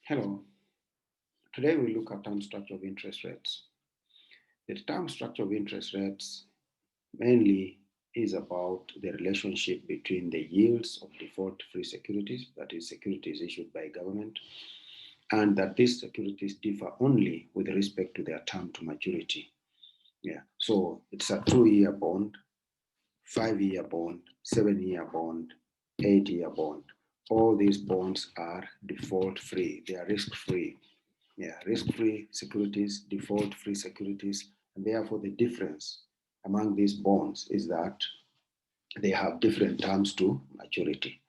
Hello, today we look at term structure of interest rates. The term structure of interest rates mainly is about the relationship between the yields of default free securities, that is, securities issued by government, and that these securities differ only with respect to their term to maturity. Yeah, so it's a 2 year bond, 5 year bond, 7 year bond, 8 year bond. All these bonds are default free, they are risk free. Yeah, risk-free securities, default-free securities, and therefore the difference among these bonds is that they have different terms to maturity.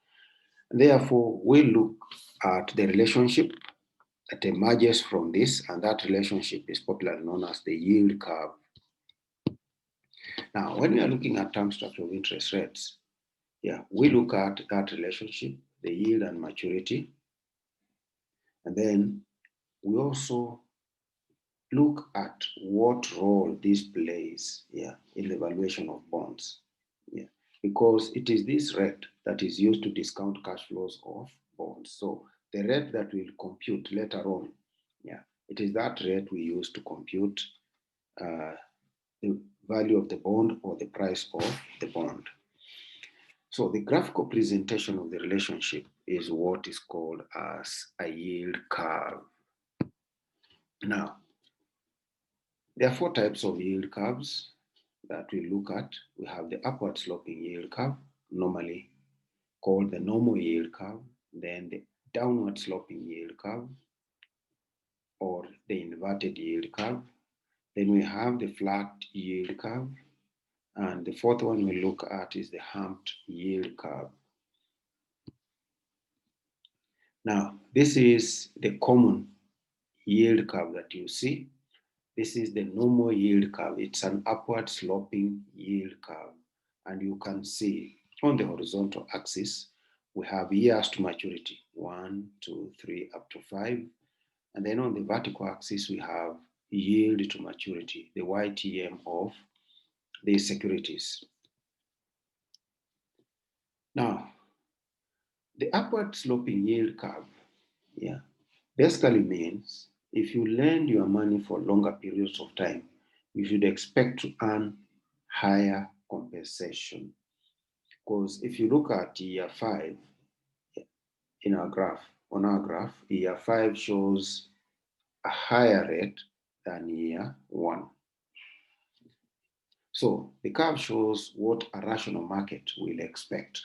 And therefore, we look at the relationship that emerges from this, and that relationship is popularly known as the yield curve. Now, when we are looking at term structure of interest rates, we look at that relationship, the yield and maturity, and then we also look at what role this plays in the valuation of bonds. Yeah, because it is this rate that is used to discount cash flows of bonds. So the rate that we'll compute later on, it is that rate we use to compute uh, the value of the bond or the price of the bond. So the graphical presentation of the relationship is what is called as a yield curve. Now, there are four types of yield curves that we look at. We have the upward sloping yield curve, normally called the normal yield curve, then the downward sloping yield curve, or the inverted yield curve. Then we have the flat yield curve, and the fourth one we look at is the humped yield curve. Now, this is the common yield curve that you see. This is the normal yield curve. It's an upward sloping yield curve. And you can see on the horizontal axis, we have years to maturity, 1, 2, 3, up to 5. And then on the vertical axis, we have yield to maturity, the YTM of these securities. Now, the upward sloping yield curve, basically means if you lend your money for longer periods of time, you should expect to earn higher compensation. Because if you look at year 5 in our graph, on our graph, year 5 shows a higher rate than year 1. So the curve shows what a rational market will expect,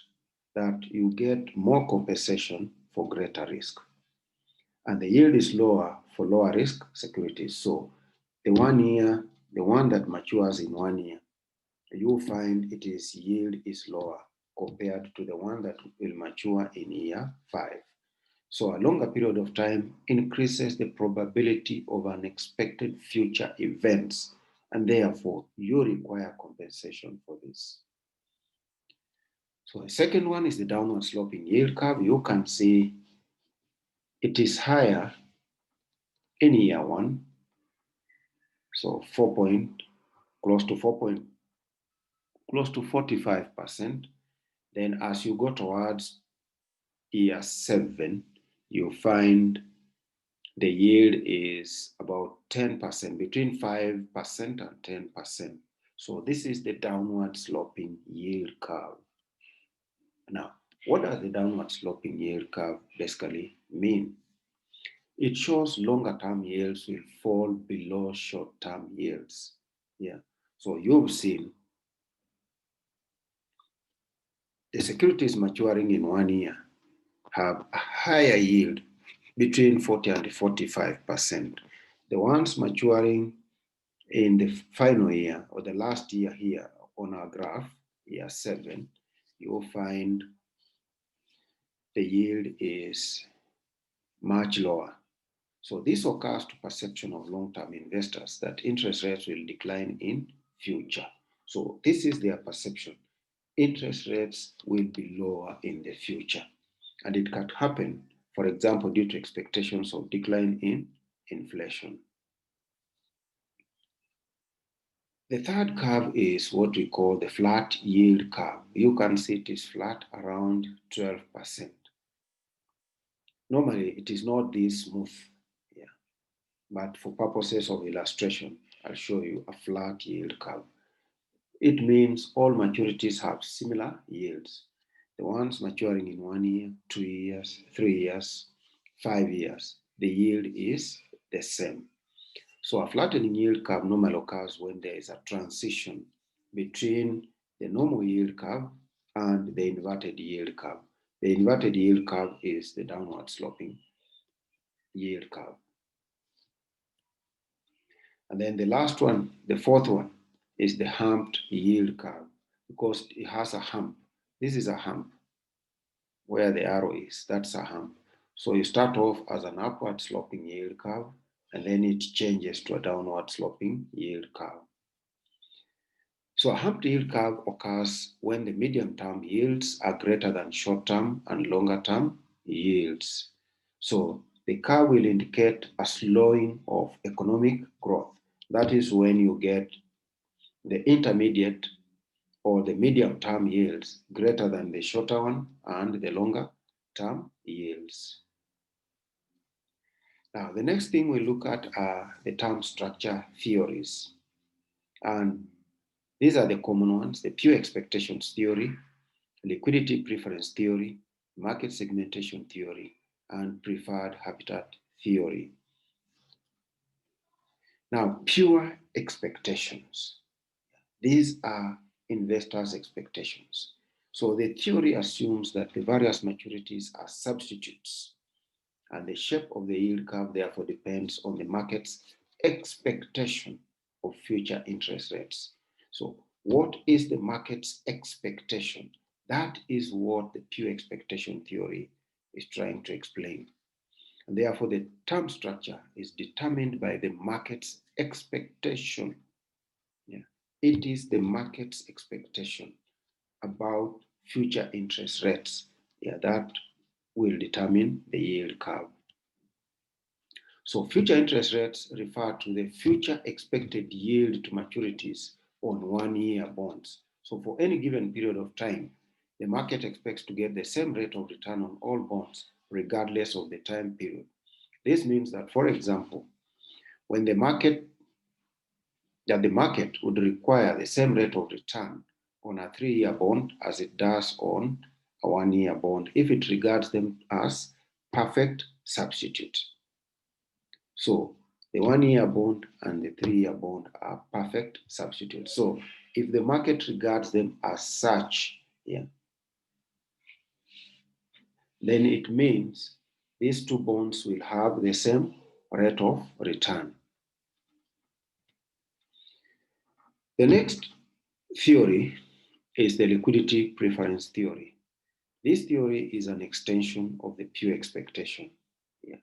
that you get more compensation for greater risk. And the yield is lower for lower risk securities. So the one that matures in 1 year, you'll find its yield is lower compared to the one that will mature in year 5. So a longer period of time increases the probability of unexpected future events, and therefore you require compensation for this. So the second one is the downward sloping yield curve. You can see it is higher in year 1, so 4 point, close to 4 point, close to 45%. Then as you go towards year 7, you find the yield is about 10%, between 5% and 10%. So this is the downward sloping yield curve. Now, what does the downward sloping yield curve basically mean? It shows longer term yields will fall below short term yields. So you've seen the securities maturing in 1 year have a higher yield between 40 and 45%. The ones maturing in the final year or the last year here on our graph, year 7, you'll find the yield is much lower. So this occurs to perception of long-term investors that interest rates will decline in future. So this is their perception. Interest rates will be lower in the future. And it can happen, for example, due to expectations of decline in inflation. The third curve is what we call the flat yield curve. You can see it is flat around 12%. Normally, it is not this smooth. Yeah. But for purposes of illustration, I'll show you a flat yield curve. It means all maturities have similar yields. The ones maturing in 1 year, 2 years, 3 years, 5 years, the yield is the same. So a flattening yield curve normally occurs when there is a transition between the normal yield curve and the inverted yield curve. The inverted yield curve is the downward sloping yield curve. And then the last one, the fourth one, is the humped yield curve because it has a hump. This is a hump where the arrow is. That's a hump. So you start off as an upward sloping yield curve and then it changes to a downward sloping yield curve. So a humped yield curve occurs when the medium term yields are greater than short term and longer term yields. So the curve will indicate a slowing of economic growth. That is when you get the intermediate or the medium term yields greater than the shorter one and the longer term yields. Now, the next thing we look at are the term structure theories. And these are the common ones: the pure expectations theory, liquidity preference theory, market segmentation theory, and preferred habitat theory. Now, pure expectations. These are investors' expectations. So the theory assumes that the various maturities are substitutes, and the shape of the yield curve therefore depends on the market's expectation of future interest rates. So, what is the market's expectation? That is what the pure expectation theory is trying to explain. And therefore, the term structure is determined by the market's expectation. Yeah. It is the market's expectation about future interest rates, yeah, that will determine the yield curve. So future interest rates refer to the future expected yield to maturities on 1 year bonds. So for any given period of time, the market expects to get the same rate of return on all bonds, regardless of the time period. This means that, for example, when the market would require the same rate of return on a 3-year bond as it does on a 1 year bond if it regards them as perfect substitutes. So the 1 year bond and the 3-year bond are perfect substitutes. So if the market regards them as such, yeah, then it means these two bonds will have the same rate of return. The next theory is the liquidity preference theory. This theory is an extension of the pure expectation, yeah,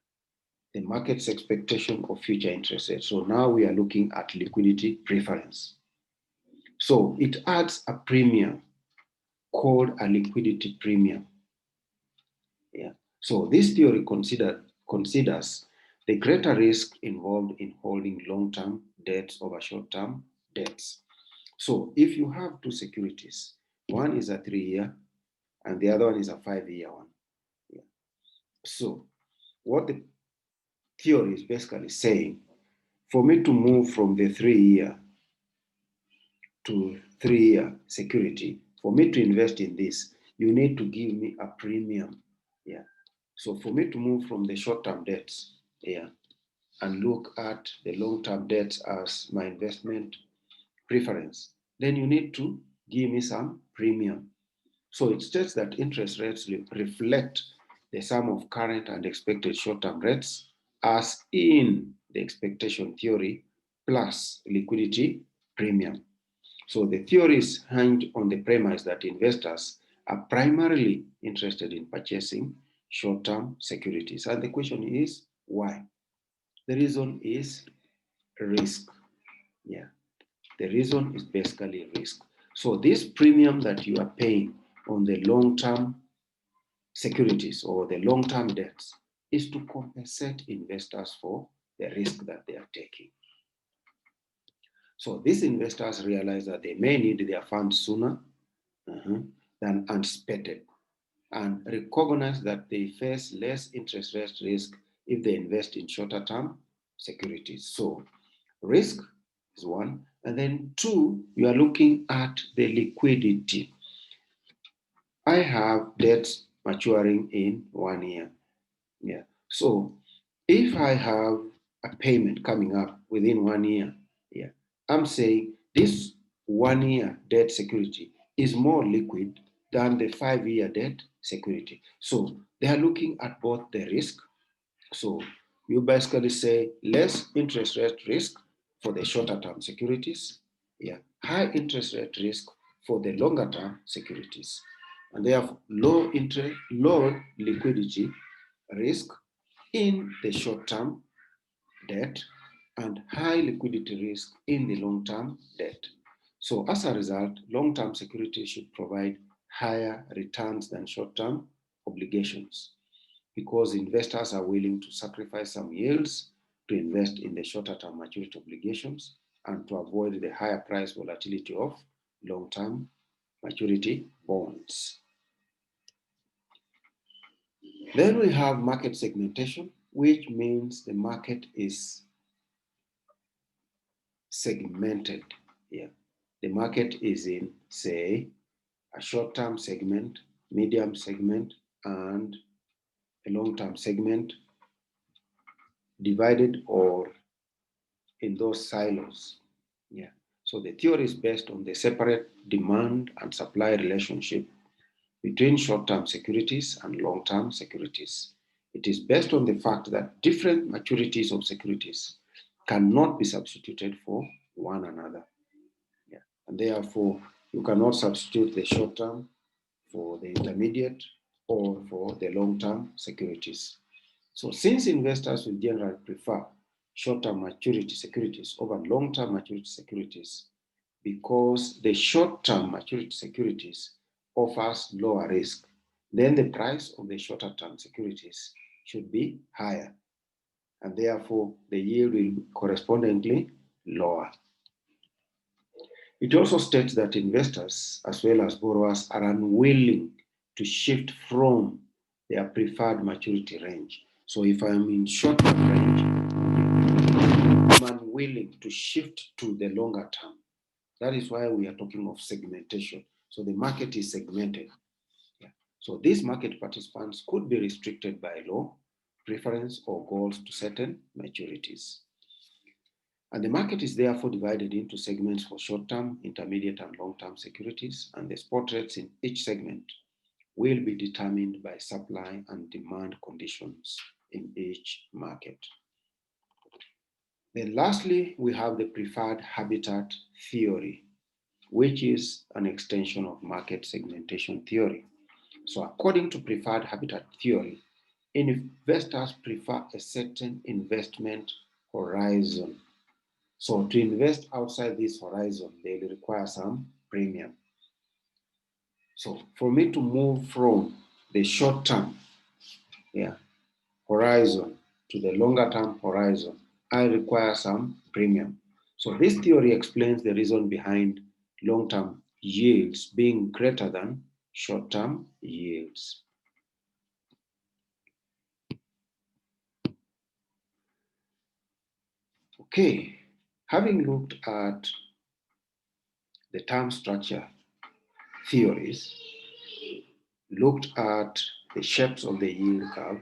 the market's expectation of future interest rates. So now we are looking at liquidity preference. So it adds a premium called a liquidity premium. Yeah. So this theory considers the greater risk involved in holding long-term debts over short-term debts. So if you have two securities, one is a 3-year and the other one is a 5-year one. Yeah. So what the theory is basically saying, for me to move from the 3-year to 3-year security, for me to invest in this, you need to give me a premium. Yeah. So for me to move from the short-term debts, yeah, and look at the long-term debts as my investment preference, then you need to give me some premium. So it states that interest rates reflect the sum of current and expected short-term rates as in the expectation theory plus liquidity premium. So the theory is hinged on the premise that investors are primarily interested in purchasing short-term securities. And the question is, why? The reason is risk. Yeah, the reason is basically risk. So this premium that you are paying on the long-term securities or the long-term debts is to compensate investors for the risk that they are taking. So these investors realize that they may need their funds sooner than anticipated. and recognize that they face less interest rate risk if they invest in shorter term securities. So risk is one. And then two, you are looking at the liquidity. I have debts maturing in 1 year. Yeah. So if I have a payment coming up within 1 year, yeah, I'm saying this 1 year debt security is more liquid than the 5 year debt security. So they are looking at both the risk. So you basically say less interest rate risk for the shorter term securities, yeah, high interest rate risk for the longer term securities. And they have low liquidity risk in the short term debt and high liquidity risk in the long term debt. So as a result, long term securities should provide higher returns than short term obligations because investors are willing to sacrifice some yields to invest in the shorter term maturity obligations and to avoid the higher price volatility of long term maturity bonds. Then we have market segmentation, which means the market is segmented here. The market is in, say, a short term segment, medium segment, and a long term segment divided or in those silos. Yeah. So the theory is based on the separate demand and supply relationship between short-term securities and long-term securities. It is based on the fact that different maturities of securities cannot be substituted for one another. Yeah. And therefore, you cannot substitute the short-term for the intermediate or for the long-term securities. So since investors will generally prefer short-term maturity securities over long-term maturity securities because the short-term maturity securities offers lower risk, then the price of the shorter-term securities should be higher, and therefore the yield will be correspondingly lower. It also states that investors as well as borrowers are unwilling to shift from their preferred maturity range. So if I'm in short-term range, I'm unwilling to shift to the longer term. That is why we are talking of segmentation. So the market is segmented. Yeah. So these market participants could be restricted by law, preference, or goals to certain maturities. And the market is therefore divided into segments for short-term, intermediate, and long-term securities, and the spot rates in each segment will be determined by supply and demand conditions in each market. Then lastly, we have the preferred habitat theory, which is an extension of market segmentation theory. So according to preferred habitat theory, investors prefer a certain investment horizon. So to invest outside this horizon, they will require some premium. So for me to move from the short term, yeah, horizon to the longer term horizon, I require some premium. So this theory explains the reason behind long-term yields being greater than short-term yields. Okay, having looked at the term structure theories, looked at the shapes of the yield curve,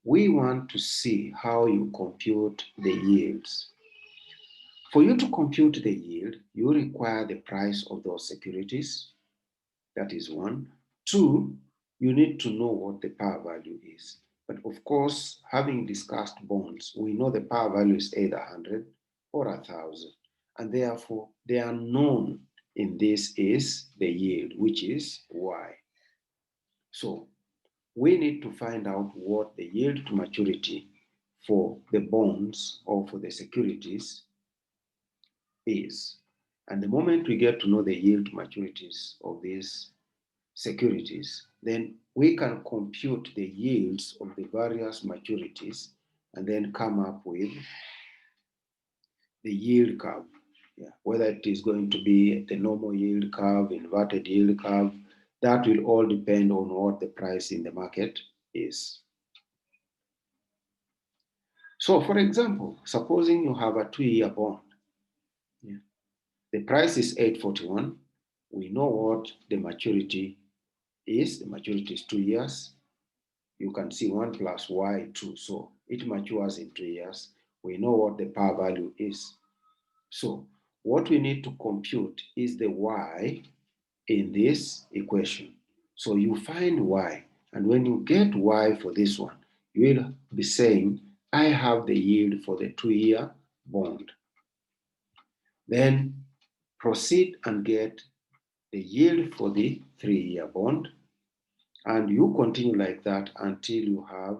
we want to see how you compute the yields. For you to compute the yield, you require the price of those securities. That is one. Two, you need to know what the par value is. But of course, having discussed bonds, we know the par value is either 100 or 1,000. And therefore, the unknown in this is the yield, which is Y. So we need to find out what the yield to maturity for the bonds or for the securities is. And the moment we get to know the yield to maturities of these securities, then we can compute the yields of the various maturities and then come up with the yield curve. Yeah, whether it is going to be the normal yield curve, inverted yield curve, That will all depend on what the price in the market is. So for example, supposing you have a 2-year bond. Yeah. The price is 841. We know what the maturity is. The maturity is 2 years. You can see 1 plus y 2. So it matures in 2 years. We know what the par value is. So what we need to compute is the y in this equation. So you find y, and when you get y for this one, you will be saying, I have the yield for the 2-year bond. Then proceed and get the yield for the 3-year bond, and you continue like that until you have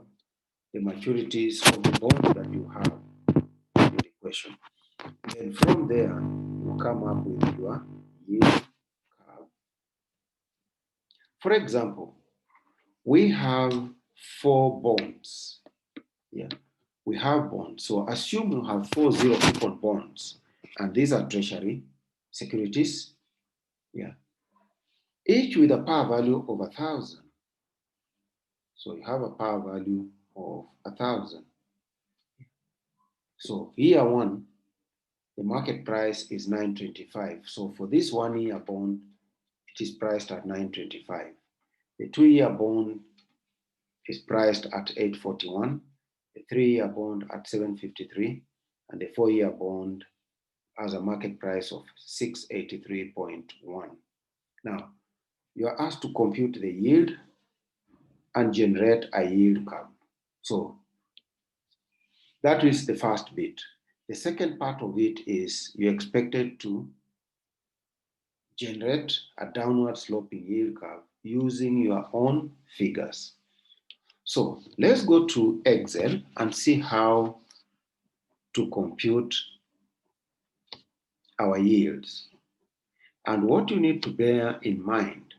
the maturities of the bond that you have in the equation. Then from there, you come up with your yield curve. For example, we have 4 bonds. Yeah, we have bonds. So assume you have 4 zero-coupon bonds, and these are treasury securities. Yeah, each with a par value of 1,000. So you have a par value of 1,000. So year one, the market price is 925. So for this 1-year bond, it is priced at 925. The 2-year bond is priced at 841, the 3-year bond at 753, and the 4-year bond has a market price of 683.1. Now, you are asked to compute the yield and generate a yield curve. So that is the first bit. The second part of it is you're expected to generate a downward sloping yield curve using your own figures. So let's go to Excel and see how to compute our yields. And what you need to bear in mind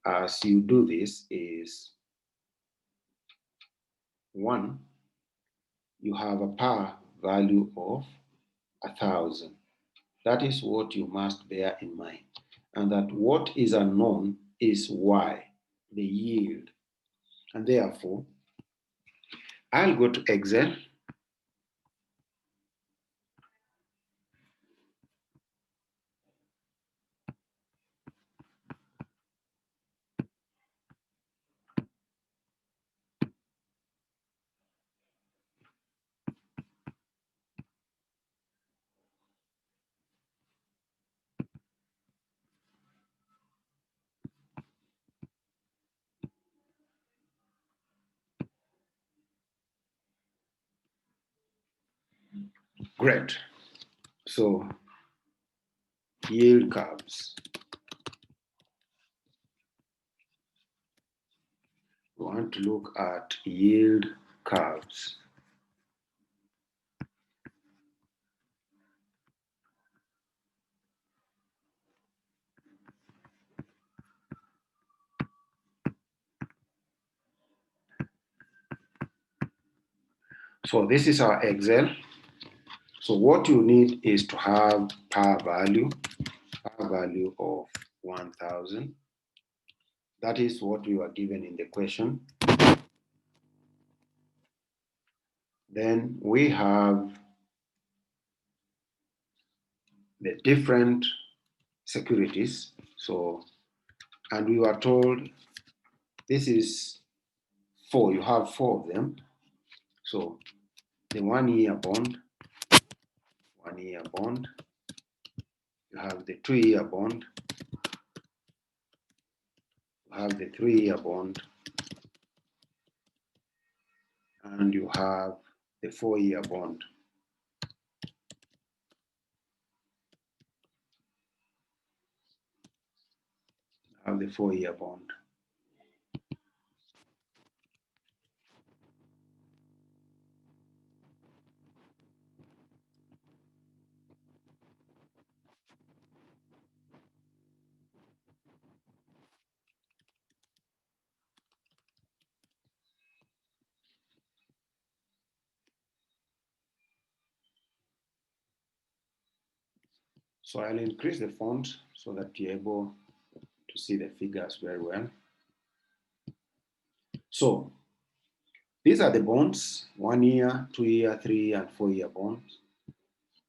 as you do this is, one, you have a par value of 1,000. That is what you must bear in mind. And that what is unknown is y, the yield. And therefore, I'll go to Excel. Great. So yield curves. We want to look at yield curves. So this is our Excel. So what you need is to have par value of 1,000. That is what we were given in the question. Then we have the different securities. So, and we were told this is 4, you have 4 of them. So the 1-year bond, you have the 2-year bond, you have the 3-year bond, and you have the 4-year bond. You have the 4-year bond. So I'll increase the font so that you're able to see the figures very well. So these are the bonds, 1 year, 2 year, 3 and 4 year bonds.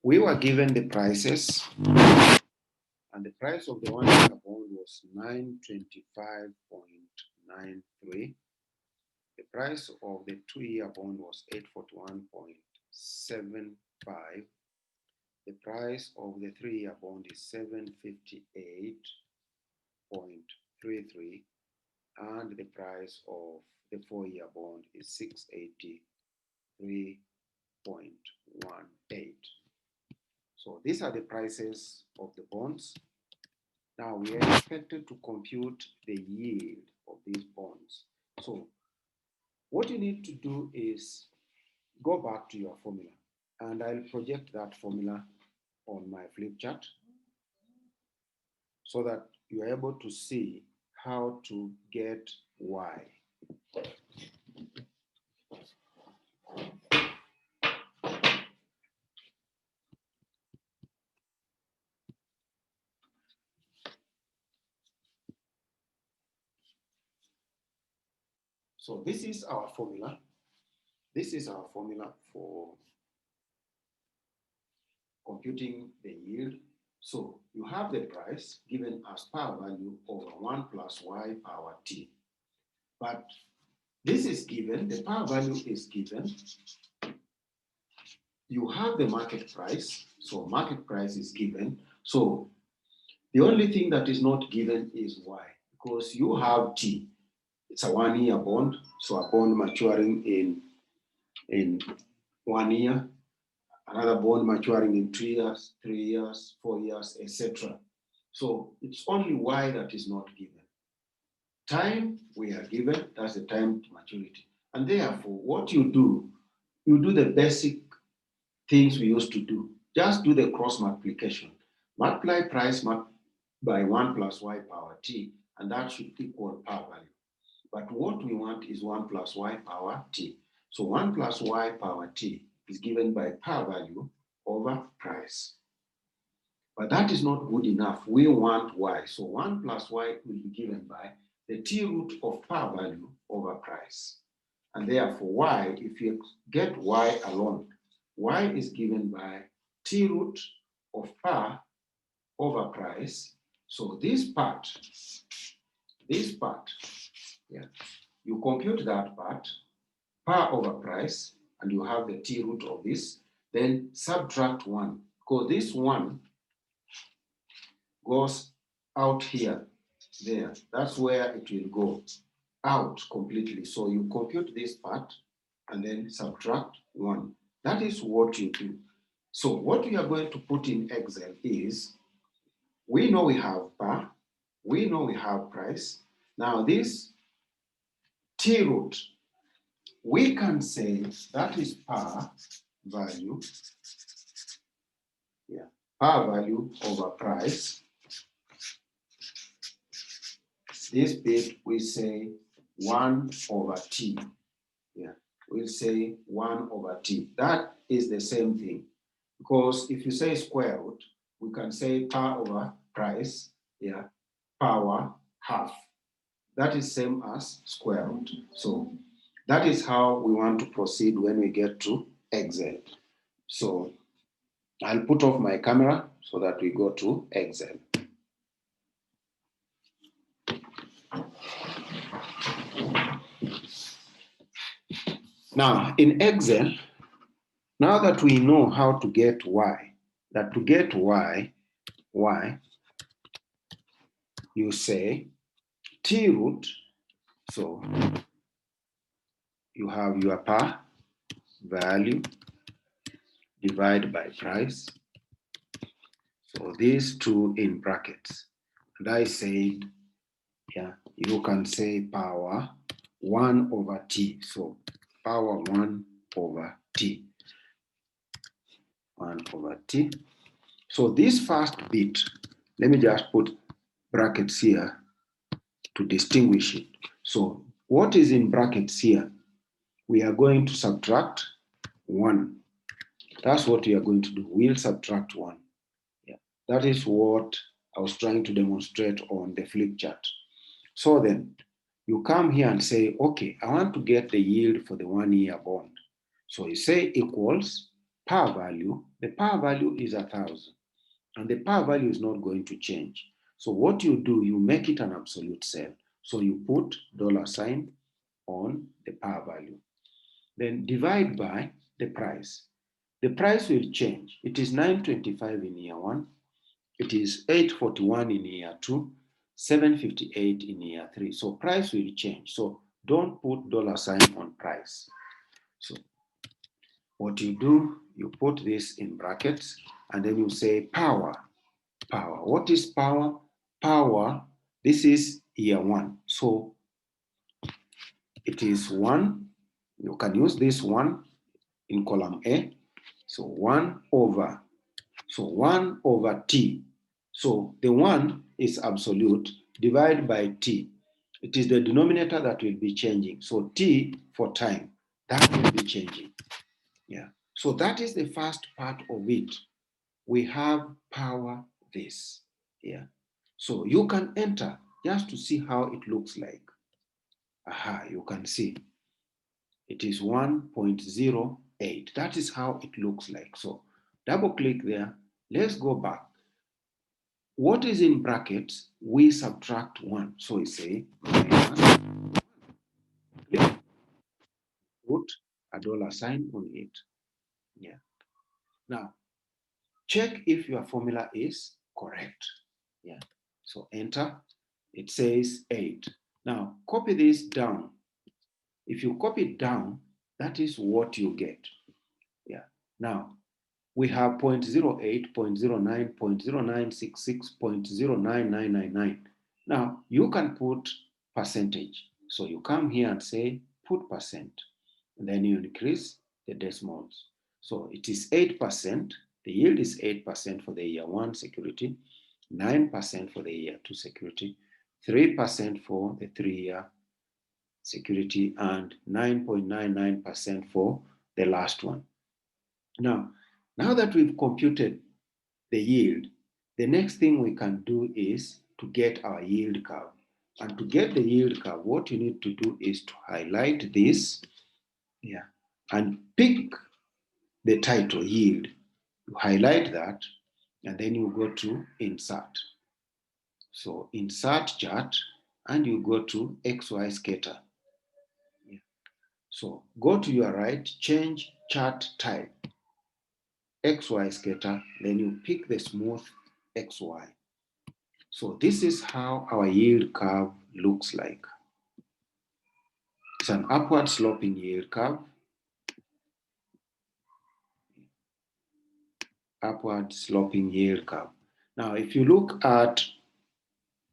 We were given the prices, and the price of the 1 year bond was 925.93. The price of the 2 year bond was 841.75. The price of the 3 year bond is 758.33, and the price of the 4 year bond is 683.18. So these are the prices of the bonds. Now we are expected to compute the yield of these bonds. So what you need to do is go back to your formula, and I'll project that formula on my flip chart so that you're able to see how to get Y. So this is our formula. This is our formula for computing the yield. So you have the price given as power value over 1 plus y power t. But this is given, the power value is given. You have the market price, so market price is given. So the only thing that is not given is y, because you have t. It's a 1 year bond, so a bond maturing in 1 year, another bond maturing in 2 years, 3 years, 4 years, etc. So it's only y that is not given. Time we are given, that's the time to maturity. And therefore, what you do the basic things we used to do. Just do the cross multiplication. Multiply price by 1 plus y power t, and that should equal power value. But what we want is 1 plus y power t. So 1 plus y power t is given by power value over price. But that is not good enough. We want y. So 1 plus y will be given by the t root of power value over price. And therefore y, if you get y alone, y is given by t root of power over price. So this part, yeah, you compute that part, power over price, and you have the t root of this, then subtract 1, because this 1 goes out here, there. That's where it will go out completely. So you compute this part and then subtract 1. That is what you do. So what we are going to put in Excel is, we know we have power, we know we have price. Now this t root, we can say that is power value, power value over price. This bit we say 1 over t. We'll say 1 over t. That is the same thing, because if you say square root, we can say power over price, power half. That is same as square root. So that is how we want to proceed when we get to Excel. So I'll put off my camera so that we go to Excel. Now in Excel, now that we know how to get y, that to get y, you say t root, so you have your power value divided by price. So these two in brackets. And I said, you can say power 1 over t. So power 1 over t. 1 over t. So this first bit, let me just put brackets here to distinguish it. So what is in brackets here? We are going to subtract 1. That's what we are going to do. We'll subtract 1. That is what I was trying to demonstrate on the flip chart. So then you come here and say, okay, I want to get the yield for the 1 year bond. So you say equals par value. The par value is 1,000 and the par value is not going to change. So what you do, you make it an absolute cell. So you put $sign on the par value. Then divide by the price. The price will change. It is 925 in year 1. It is 841 in year 2, 758 in year 3. So price will change. So don't put $sign on price. So what you do, you put this in brackets and then you say power. Power. What is power? Power, this is year 1. So it is 1. You can use this 1 in column A. So 1 over T. So the 1 is absolute, divided by T. It is the denominator that will be changing. So T for time, that will be changing. Yeah. So that is the first part of it. We have power this. Yeah. So you can enter just to see how it looks like. Aha, you can see. It is 1.08. That is how it looks like. So double click there. Let's go back. What is in brackets? We subtract 1. So we say minus, put a $sign on it. Yeah. Now, check if your formula is correct. Yeah. So enter. It says 8. Now, copy this down. If you copy it down, that is what you get. Yeah. Now, we have 0.08, 0.09, 0.0966, 0.09999. Now, you can put percentage. So you come here and say, put percent. And then you increase the decimals. So it is 8%. The yield is 8% for the year 1 security, 9% for the year 2 security, 3% for the 3-year security, and 9.99% for the last one. Now that we've computed the yield, the next thing we can do is to get our yield curve. And to get the yield curve, what you need to do is to highlight this, yeah, and pick the title yield. You highlight that, and then you go to insert. So insert chart, and you go to XY scatter. Yeah. So go to your right, change chart type, XY scatter, then you pick the smooth XY. So this is how our yield curve looks like. It's an upward sloping yield curve. Upward sloping yield curve. Now, if you look at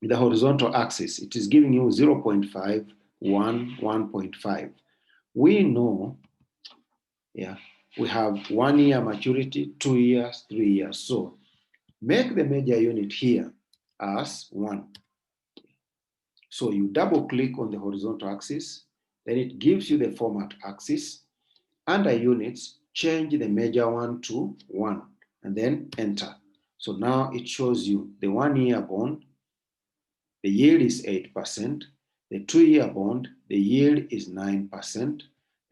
the horizontal axis, it is giving you 0.5, 1, 1.5. We know, yeah, we have 1 year maturity, 2 years, 3 years. So make the major unit here as 1. So you double click on the horizontal axis, then it gives you the format axis. Under units, change the major one to 1 and then enter. So now it shows you the 1 year bond, the yield is 8%, the 2 year bond, the yield is 9%,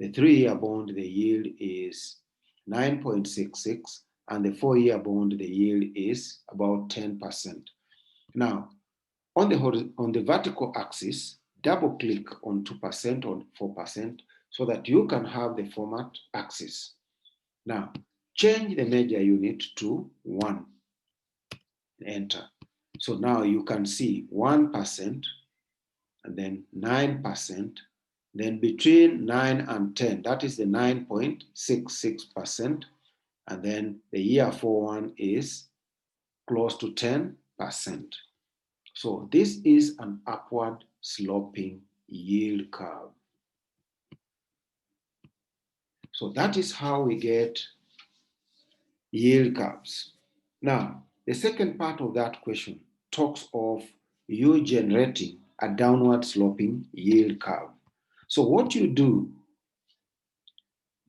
the 3 year bond, the yield is 9.66, and the 4 year bond, the yield is about 10%. Now, on the vertical axis, double click on 2% or 4% so that you can have the format axis. Now, change the major unit to 1. Enter. So now you can see 1% and then 9%. Then between 9 and 10, that is the 9.66%. And then the year 41 is close to 10%. So this is an upward sloping yield curve. So that is how we get yield curves. Now, the second part of that question talks of you generating a downward sloping yield curve. So what you do,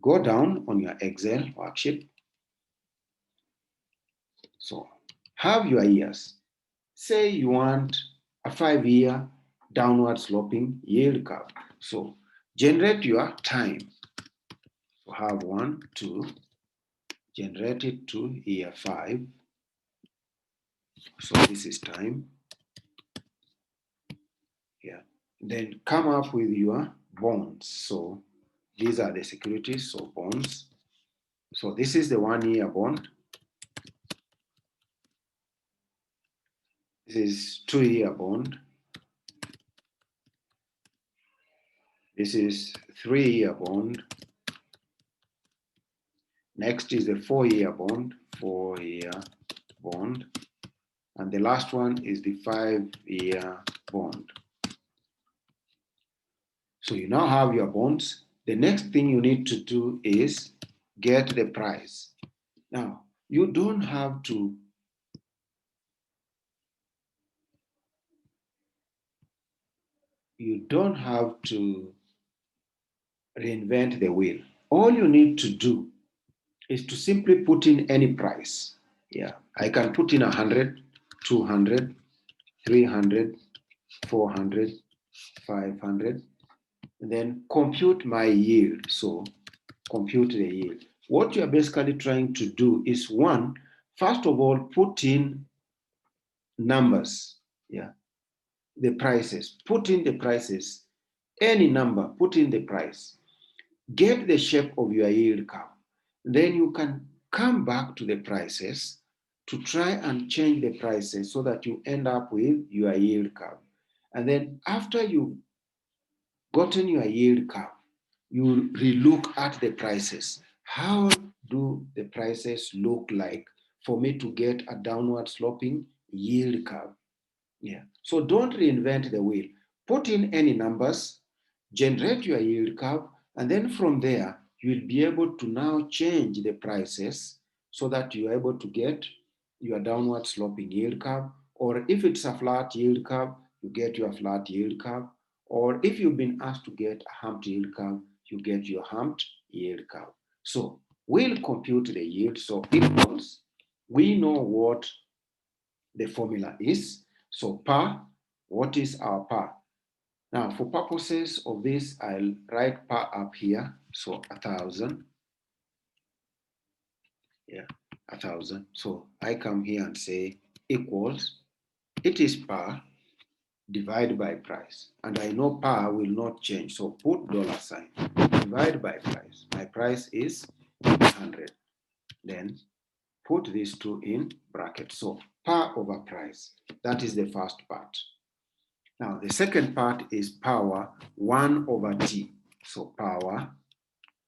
go down on your Excel worksheet. So have your years. say you want a 5-year downward sloping yield curve. So generate your time. So have 1, 2, generate it to year 5. So this is time. Yeah. Then come up with your bonds. So these are the securities, so bonds. So this is the 1-year bond. This is 2-year bond. This is 3-year bond. Next is the 4-year bond, 4-year bond. And the last one is the 5-year bond. So you now have your bonds. The next thing you need to do is get the price. Now, you don't have to reinvent the wheel. All you need to do is to simply put in any price. Yeah, I can put in 100, 200, 300, 400, 500, and then compute my yield. So compute the yield. What you are basically trying to do is, one, first of all, put in numbers. Yeah, the prices. Put in the prices. Any number, put in the price. Get the shape of your yield curve. Then you can come back to the prices to try and change the prices so that you end up with your yield curve. And then after you've gotten your yield curve, you relook at the prices. How do the prices look like for me to get a downward sloping yield curve? Yeah. So don't reinvent the wheel. Put in any numbers, generate your yield curve, and then from there, you'll be able to now change the prices so that you're able to get your downward sloping yield curve. Or if it's a flat yield curve, you get your flat yield curve. Or if you've been asked to get a humped yield curve, you get your humped yield curve. So we'll compute the yield. So equals, we know what the formula is. So per, what is our per? Now, for purposes of this, I'll write per up here. So 1,000. Yeah, 1,000. So I come here and say equals, it is per divided by price. And I know per will not change. So put $sign, divide by price. My price is 100. Then put these two in brackets. So per over price. That is the first part. Now, the second part is power 1 over t. So power,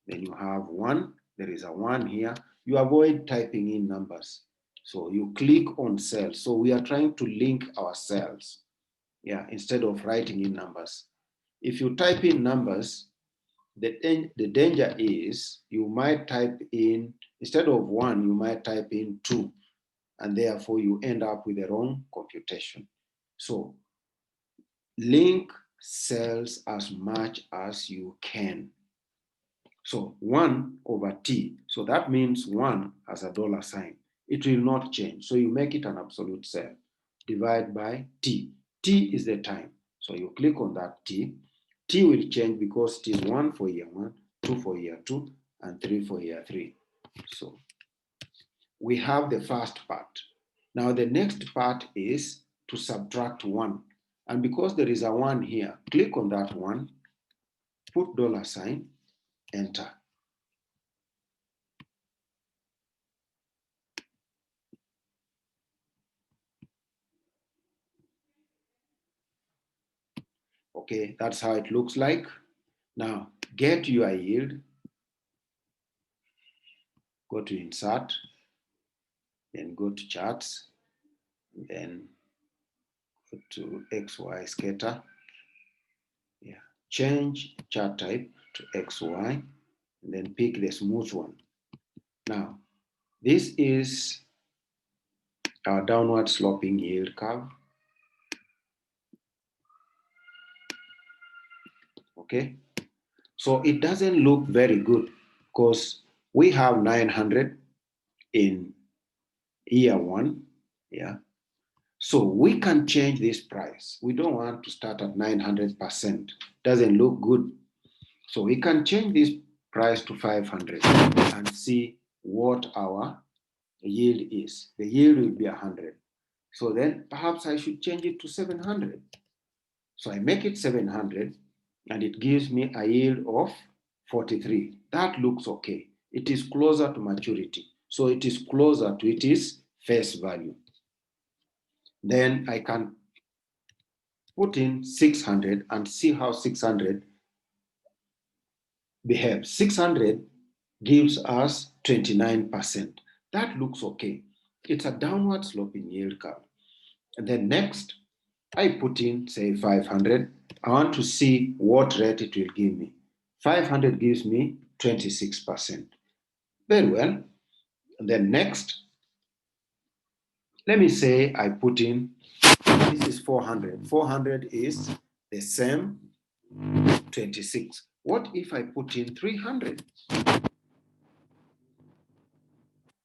then you have 1. There is a 1 here. You avoid typing in numbers. So you click on cells. So we are trying to link our cells, yeah, instead of writing in numbers. If you type in numbers, the danger is you might type in, instead of 1, you might type in 2. And therefore, you end up with the wrong computation. So link cells as much as you can. So 1 over t. So that means 1 as a $sign. It will not change. So you make it an absolute cell. Divide by t. T is the time. So you click on that t. T will change because it is 1 for year 1, 2 for year 2, and 3 for year 3. So we have the first part. Now the next part is to subtract 1. And because there is a 1 here, click on that 1, put $sign, enter. Okay, that's how it looks like. Now get your yield, go to insert, then go to charts, then go to XY scatter. Yeah, change chart type to XY, and then pick the smooth one. Now, this is our downward sloping yield curve. Okay, so it doesn't look very good because we have 900 in year 1. Yeah, So we can change this price. We don't want to start at 900%. Doesn't look good. So we can change this price to 500 and see what our yield is. The yield will be 100. So then perhaps I should change it to 700. So I make it 700 and it gives me a yield of 43. That looks okay. It is closer to maturity. So it is closer to its face value. Then I can put in 600 and see how 600 behaves. 600 gives us 29%. That looks okay. It's a downward sloping yield curve. And then next, I put in, say, 500. I want to see what rate it will give me. 500 gives me 26%. Very well. And then next, let me say I put in, this is 400. 400 is the same 26. What if I put in 300?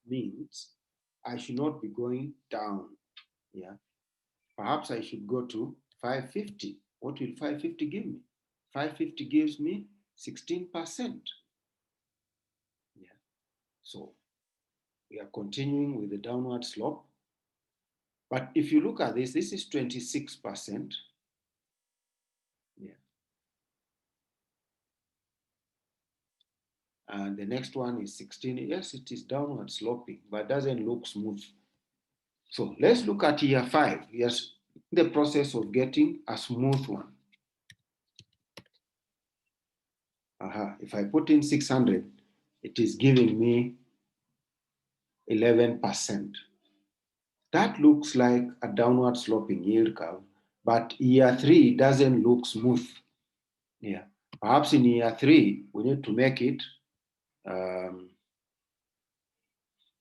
Means I should not be going down. Yeah. Perhaps I should go to 550. What will 550 give me? 550 gives me 16%. Yeah. So we are continuing with the downward slope. But if you look at this, this is 26%. Yeah. And the next one is 16. Yes, it is downward sloping, but doesn't look smooth. So let's look at year 5. Yes, the process of getting a smooth one. If I put in 600, it is giving me 11%. That looks like a downward sloping yield curve, but year 3 doesn't look smooth. Yeah, perhaps in year 3, we need to make it, can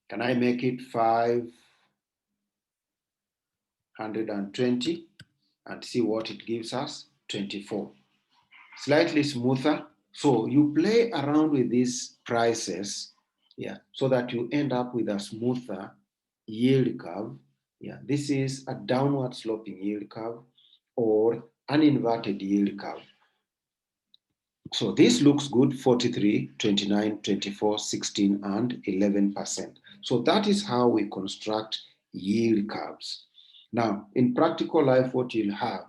I make it 520 and see what it gives us? 24. Slightly smoother. So you play around with these prices, yeah, so that you end up with a smoother yield curve. Yeah, this is a downward sloping yield curve or an inverted yield curve. So this looks good: 43, 29, 24, 16, and 11%. So that is how we construct yield curves. Now, in practical life, what you'll have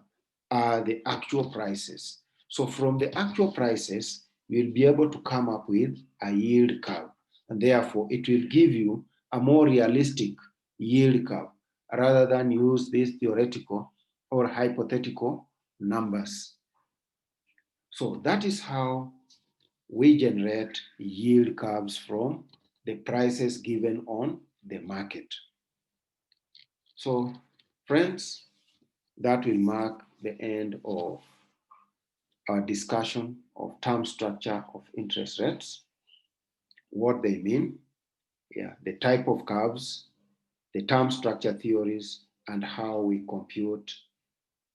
are the actual prices. So from the actual prices, you'll be able to come up with a yield curve. And therefore, it will give you a more realistic yield curve rather than use these theoretical or hypothetical numbers. So that is how we generate yield curves from the prices given on the market. So, friends, that will mark the end of our discussion of term structure of interest rates, what they mean, yeah, the type of curves, the term structure theories, and how we compute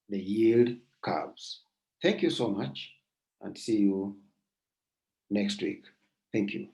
the yield curves. Thank you so much and see you next week. Thank you.